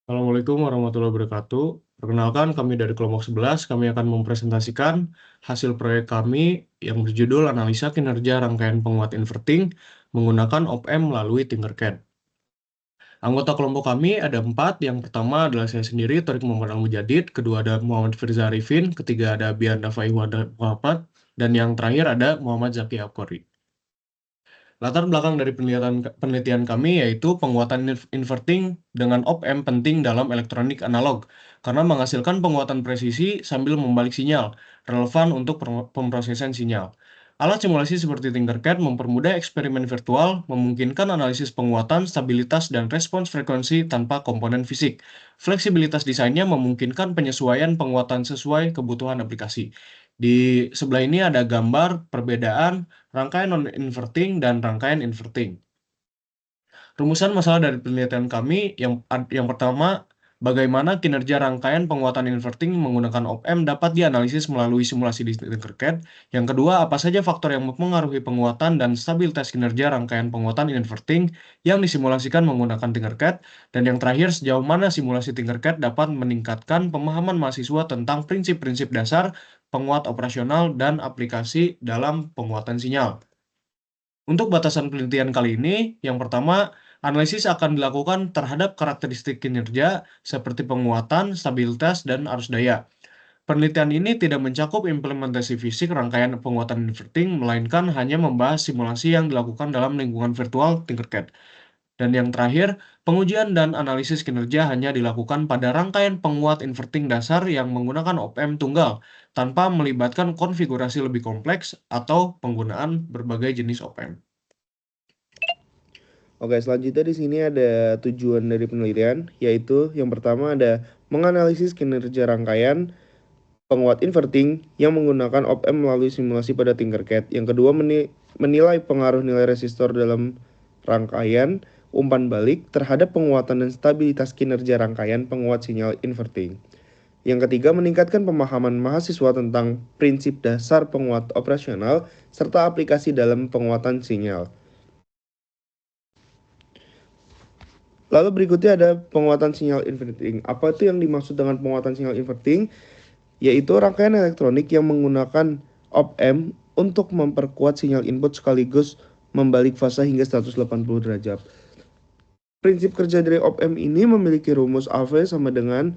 Assalamualaikum warahmatullahi wabarakatuh. Perkenalkan, kami dari kelompok 11, kami akan mempresentasikan hasil proyek kami yang berjudul Analisa Kinerja Rangkaian Penguat Inverting menggunakan op-amp melalui Tinkercad. Anggota kelompok kami ada 4. Yang pertama adalah saya sendiri, Torik Muhammad Al-Mujadid. Kedua ada Muhammad Firza Arifin. Ketiga ada Bianda Faihuada Muhammad. Dan yang terakhir ada Muhammad Zaki Akori. Latar belakang dari penelitian kami yaitu penguatan inverting dengan op-amp penting dalam elektronik analog karena menghasilkan penguatan presisi sambil membalik sinyal, relevan untuk pemrosesan sinyal. Alat simulasi seperti Tinkercad mempermudah eksperimen virtual, memungkinkan analisis penguatan, stabilitas, dan respons frekuensi tanpa komponen fisik. Fleksibilitas desainnya memungkinkan penyesuaian penguatan sesuai kebutuhan aplikasi. Di sebelah ini ada gambar perbedaan rangkaian non-inverting dan rangkaian inverting. Rumusan masalah dari penelitian kami yang pertama, bagaimana kinerja rangkaian penguatan inverting menggunakan op-amp dapat dianalisis melalui simulasi di Tinkercad. Yang kedua, apa saja faktor yang mempengaruhi penguatan dan stabilitas kinerja rangkaian penguatan inverting yang disimulasikan menggunakan Tinkercad. Dan yang terakhir, sejauh mana simulasi Tinkercad dapat meningkatkan pemahaman mahasiswa tentang prinsip-prinsip dasar penguat operasional dan aplikasi dalam penguatan sinyal. Untuk batasan penelitian kali ini, yang pertama, analisis akan dilakukan terhadap karakteristik kinerja seperti penguatan, stabilitas, dan arus daya. Penelitian ini tidak mencakup implementasi fisik rangkaian penguatan inverting, melainkan hanya membahas simulasi yang dilakukan dalam lingkungan virtual Tinkercad. Dan yang terakhir, pengujian dan analisis kinerja hanya dilakukan pada rangkaian penguat inverting dasar yang menggunakan op-amp tunggal, tanpa melibatkan konfigurasi lebih kompleks atau penggunaan berbagai jenis op-amp. Oke, selanjutnya di sini ada tujuan dari penelitian, yaitu yang pertama ada menganalisis kinerja rangkaian penguat inverting yang menggunakan op-amp melalui simulasi pada Tinkercad. Yang kedua, menilai pengaruh nilai resistor dalam rangkaian umpan balik terhadap penguatan dan stabilitas kinerja rangkaian penguat sinyal inverting. Yang ketiga, meningkatkan pemahaman mahasiswa tentang prinsip dasar penguat operasional serta aplikasi dalam penguatan sinyal. Lalu berikutnya ada penguatan sinyal inverting. Apa itu yang dimaksud dengan penguatan sinyal inverting? Yaitu rangkaian elektronik yang menggunakan op-amp untuk memperkuat sinyal input sekaligus membalik fase hingga 180 derajat. Prinsip kerja dari op-amp ini memiliki rumus AV sama dengan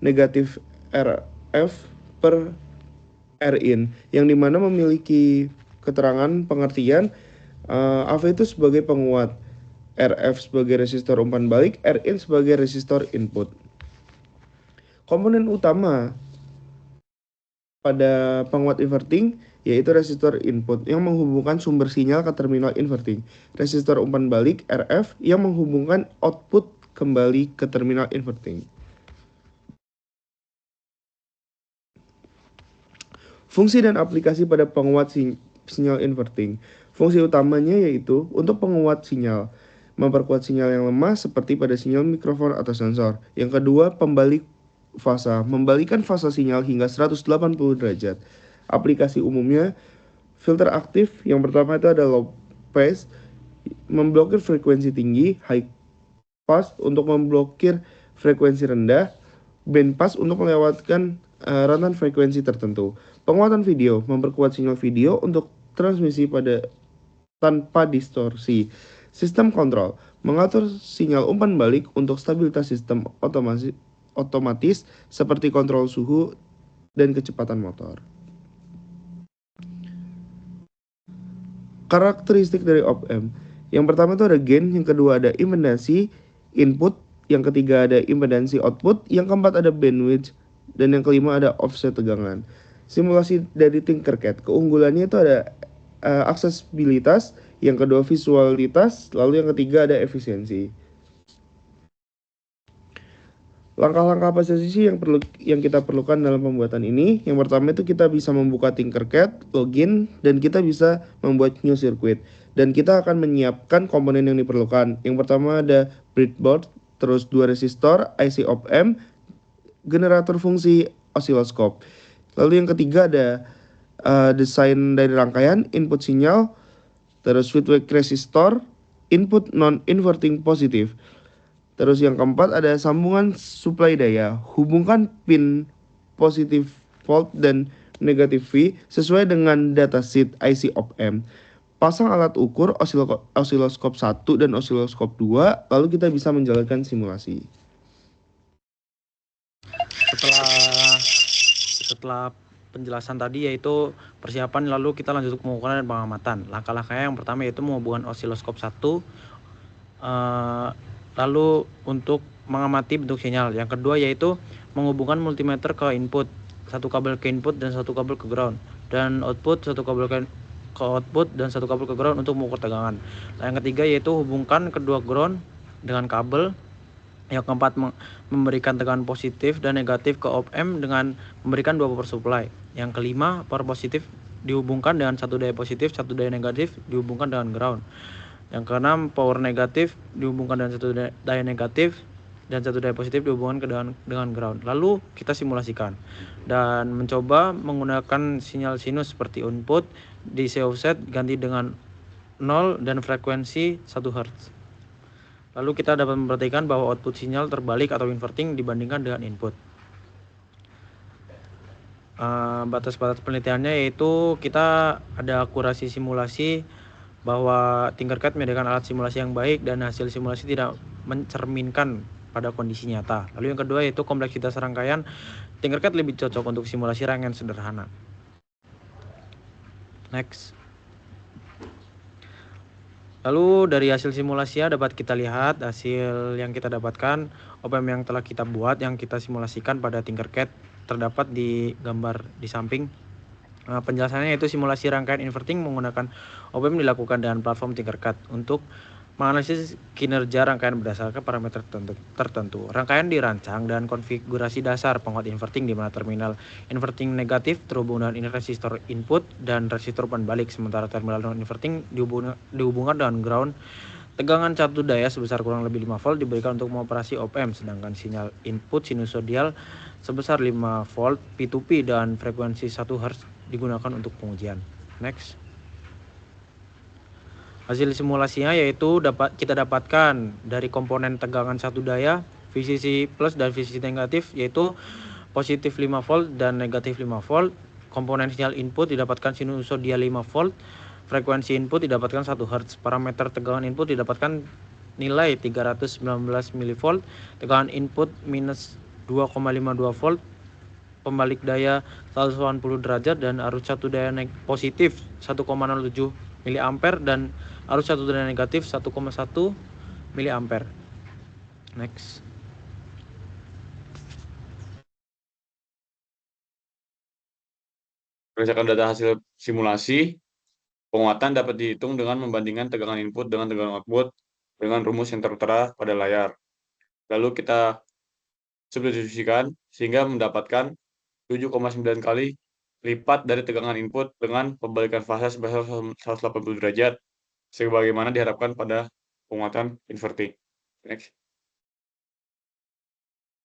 negatif RF per Rin, yang dimana memiliki keterangan pengertian AV itu sebagai penguat, RF sebagai resistor umpan balik, Rin sebagai resistor input. Komponen utama pada penguat inverting yaitu resistor input yang menghubungkan sumber sinyal ke terminal inverting, resistor umpan balik RF yang menghubungkan output kembali ke terminal inverting. Fungsi dan aplikasi pada penguat sinyal inverting. Fungsi utamanya yaitu untuk penguat sinyal, memperkuat sinyal yang lemah seperti pada sinyal mikrofon atau sensor. Yang kedua, pembalik fasa, membalikan fasa sinyal hingga 180 derajat. Aplikasi umumnya, filter aktif, yang pertama itu ada low pass, memblokir frekuensi tinggi, high pass untuk memblokir frekuensi rendah, band pass untuk melewatkan rentan frekuensi tertentu. Penguatan video, memperkuat sinyal video untuk transmisi tanpa distorsi. Sistem kontrol, mengatur sinyal umpan balik untuk stabilitas sistem otomatis seperti kontrol suhu dan kecepatan motor. Karakteristik dari op-amp. Yang pertama itu ada gain, yang kedua ada impedansi input, yang ketiga ada impedansi output, yang keempat ada bandwidth, dan yang kelima ada offset tegangan. Simulasi dari Tinkercad, keunggulannya itu ada aksesibilitas, yang kedua visualitas, lalu yang ketiga ada efisiensi. Langkah-langkah apa saja sih yang kita perlukan dalam pembuatan ini? Yang pertama itu kita bisa membuka Tinkercad, login, dan kita bisa membuat new circuit. Dan kita akan menyiapkan komponen yang diperlukan. Yang pertama ada breadboard, terus 2 resistor, IC op-amp, generator fungsi, osiloskop. Lalu yang ketiga ada desain dari rangkaian, input sinyal, terus feedback resistor, input non-inverting positif. Terus yang keempat ada sambungan suplai daya. Hubungkan pin positif volt dan negatif V sesuai dengan datasheet IC op-amp. Pasang alat ukur osiloskop 1 dan osiloskop 2, lalu kita bisa menjalankan simulasi. Setelah penjelasan tadi yaitu persiapan, lalu kita lanjut ke pengukuran dan pengamatan. Langkah-langkahnya yang pertama yaitu menghubungkan osiloskop 1, lalu untuk mengamati bentuk sinyal. Yang kedua yaitu menghubungkan multimeter ke input, satu kabel ke input dan satu kabel ke ground, dan output satu kabel ke output dan satu kabel ke ground untuk mengukur tegangan. Yang ketiga yaitu hubungkan kedua ground dengan kabel. Yang keempat, memberikan tegangan positif dan negatif ke op-amp dengan memberikan 2 power supply. Yang kelima, power positif dihubungkan dengan satu daya positif, satu daya negatif dihubungkan dengan ground. Yang keenam, power negatif dihubungkan dengan satu daya negatif dan satu daya positif dihubungkan dengan ground. Lalu kita simulasikan dan mencoba menggunakan sinyal sinus seperti input DC offset ganti dengan 0 dan frekuensi 1 Hz. Lalu kita dapat memperhatikan bahwa output sinyal terbalik atau inverting dibandingkan dengan input. Batas-batas penelitiannya yaitu kita ada akurasi simulasi, bahwa Tinkercad menyediakan alat simulasi yang baik dan hasil simulasi tidak mencerminkan pada kondisi nyata. Lalu yang kedua yaitu kompleksitas rangkaian. Tinkercad lebih cocok untuk simulasi rangkaian sederhana. Next. Lalu dari hasil simulasinya dapat kita lihat hasil yang kita dapatkan, op-amp yang telah kita buat, yang kita simulasikan pada Tinkercad terdapat di gambar di samping. Penjelasannya yaitu simulasi rangkaian inverting menggunakan op-amp dilakukan dengan platform Tinkercad untuk menganalisis kinerja rangkaian berdasarkan parameter tertentu. Rangkaian dirancang dengan konfigurasi dasar penguat inverting di mana terminal inverting negatif terhubung dengan resistor input dan resistor balik, sementara terminal non-inverting dihubungkan dengan ground. Tegangan satu daya sebesar kurang lebih 5 volt diberikan untuk mengoperasi op-amp, sedangkan sinyal input sinusoidal sebesar 5 volt P2P dan frekuensi 1 Hz digunakan untuk pengujian. Next. Hasil simulasinya yaitu kita dapatkan dari komponen tegangan satu daya, VCC plus dan VCC negatif, yaitu positif 5 volt dan negatif 5 volt. Komponen sinyal input didapatkan sinusoidal 5 volt, frekuensi input didapatkan 1 Hz. Parameter tegangan input didapatkan nilai 319 mV, tegangan input minus 2,52 volt, pembalik daya 180 derajat dan arus satu daya positif 1,07 mA dan arus satu daya negatif 1,1 mA. Next. Berdasarkan data hasil simulasi, penguatan dapat dihitung dengan membandingkan tegangan input dengan tegangan output dengan rumus yang tertera pada layar. Lalu kita substitusikan sehingga mendapatkan 7,9 kali lipat dari tegangan input dengan pembalikan fase sebesar 180 derajat, sebagaimana diharapkan pada penguatan inverting. Next.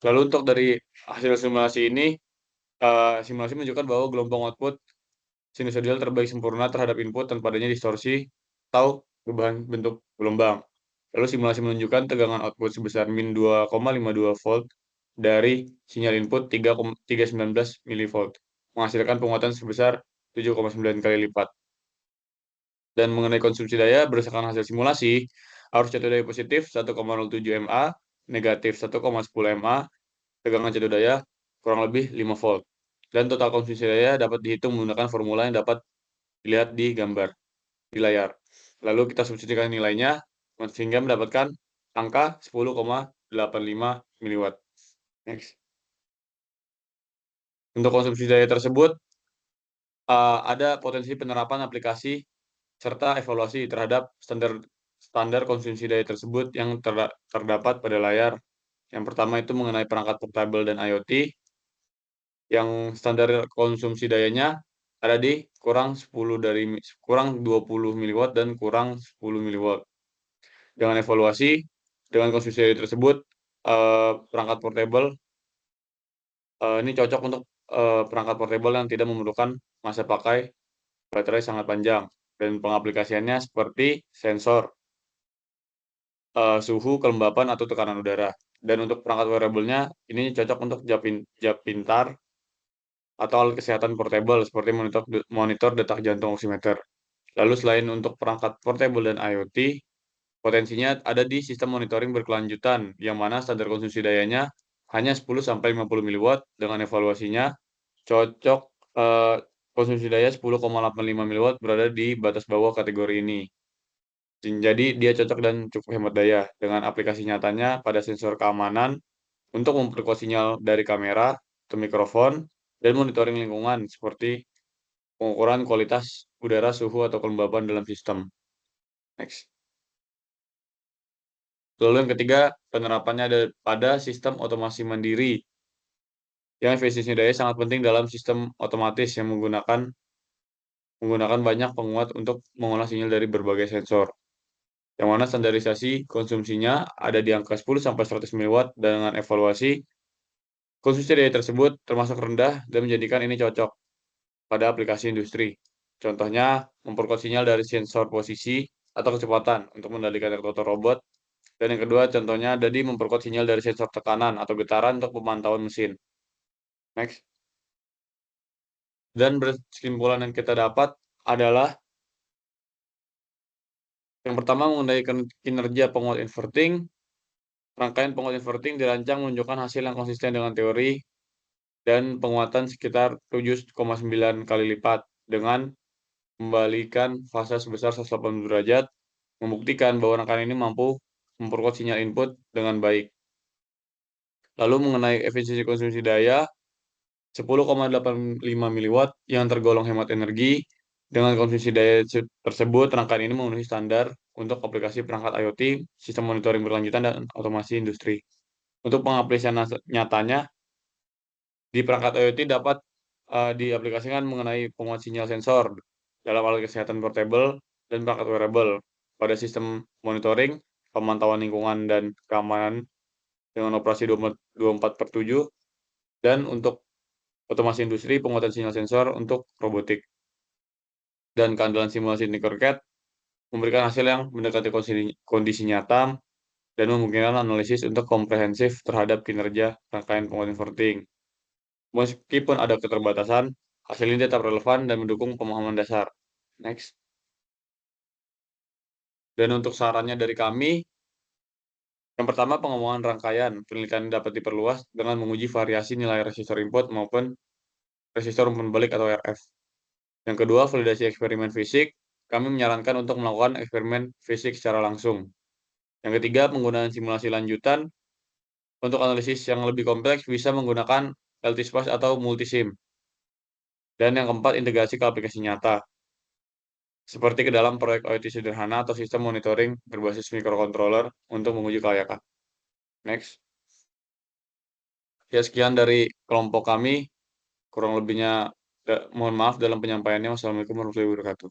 Lalu untuk dari hasil simulasi ini, simulasi menunjukkan bahwa gelombang output sinusoidal terbaik sempurna terhadap input tanpa adanya distorsi atau perubahan bentuk gelombang. Lalu simulasi menunjukkan tegangan output sebesar min 2,52 volt dari sinyal input 3,19 mV, menghasilkan penguatan sebesar 7,9 kali lipat. Dan mengenai konsumsi daya, berdasarkan hasil simulasi, arus catur daya positif 1,07 mA, negatif 1,10 mA, tegangan catur daya kurang lebih 5 volt. Dan total konsumsi daya dapat dihitung menggunakan formula yang dapat dilihat di gambar di layar. Lalu kita substitusikan nilainya sehingga mendapatkan angka 10,85 mW. Next. Untuk konsumsi daya tersebut, ada potensi penerapan aplikasi serta evaluasi terhadap standar konsumsi daya tersebut yang terdapat pada layar. Yang pertama itu mengenai perangkat portable dan IoT, yang standar konsumsi dayanya ada di kurang 20 mW dan kurang 10 mW. Dengan evaluasi, dengan konsumsi daya tersebut, perangkat portable ini cocok untuk perangkat portable yang tidak memerlukan masa pakai baterai sangat panjang, dan pengaplikasiannya seperti sensor, suhu, kelembapan, atau tekanan udara. Dan untuk perangkat wearable-nya, ini cocok untuk jam pintar atau alat kesehatan portable seperti monitor detak jantung oximeter. Lalu selain untuk perangkat portable dan IoT, potensinya ada di sistem monitoring berkelanjutan, yang mana standar konsumsi dayanya hanya 10-50 mW dengan evaluasinya cocok konsumsi daya 10,85 mW berada di batas bawah kategori ini. Jadi dia cocok dan cukup hemat daya dengan aplikasi nyatanya pada sensor keamanan untuk memperkuat sinyal dari kamera atau mikrofon dan monitoring lingkungan seperti pengukuran kualitas udara, suhu, atau kelembapan dalam sistem. Next. Lalu yang ketiga, penerapannya ada pada sistem otomasi mandiri, yang efisiensi daya sangat penting dalam sistem otomatis yang menggunakan banyak penguat untuk mengolah sinyal dari berbagai sensor, yang mana standarisasi konsumsinya ada di angka 10-100 mW dengan evaluasi konsumsi daya tersebut termasuk rendah dan menjadikan ini cocok pada aplikasi industri. Contohnya, memperkuat sinyal dari sensor posisi atau kecepatan untuk mengendalikan aktuator robot. Dan yang kedua, contohnya jadi memperkuat sinyal dari sensor tekanan atau getaran untuk pemantauan mesin. Next. Dan berkesimpulan yang kita dapat adalah yang pertama mengenai kinerja penguat inverting. Rangkaian penguat inverting dirancang menunjukkan hasil yang konsisten dengan teori dan penguatan sekitar 7,9 kali lipat dengan membalikan fase sebesar 180 derajat, membuktikan bahwa rangkaian ini mampu memperkuat sinyal input dengan baik. Lalu mengenai efisiensi konsumsi daya, 10,85 mW yang tergolong hemat energi. Dengan konsumsi daya tersebut, rangkaian ini memenuhi standar untuk aplikasi perangkat IoT, sistem monitoring berkelanjutan, dan otomasi industri. Untuk pengaplikasian nyatanya, di perangkat IoT dapat diaplikasikan mengenai penguat sinyal sensor dalam alat kesehatan portable dan perangkat wearable pada sistem monitoring, pemantauan lingkungan dan keamanan dengan operasi 24/7, dan untuk otomasi industri, penguatan sinyal sensor untuk robotik. Dan keandalan simulasi Tinkercad memberikan hasil yang mendekati kondisi nyata dan memungkinkan analisis untuk komprehensif terhadap kinerja rangkaian penguat inverting. Meskipun ada keterbatasan, hasil ini tetap relevan dan mendukung pemahaman dasar. Next. Dan untuk sarannya dari kami, yang pertama, pengembangan rangkaian penelitian dapat diperluas dengan menguji variasi nilai resistor input maupun resistor umpan balik atau RF. Yang kedua, validasi eksperimen fisik. Kami menyarankan untuk melakukan eksperimen fisik secara langsung. Yang ketiga, penggunaan simulasi lanjutan. Untuk analisis yang lebih kompleks bisa menggunakan LT-Spas atau multisim. Dan yang keempat, integrasi ke aplikasi nyata, seperti ke dalam proyek IoT sederhana atau sistem monitoring berbasis microcontroller untuk menguji kelayakan. Next. Ya, sekian dari kelompok kami. Kurang lebihnya mohon maaf dalam penyampaiannya. Wassalamualaikum warahmatullahi wabarakatuh.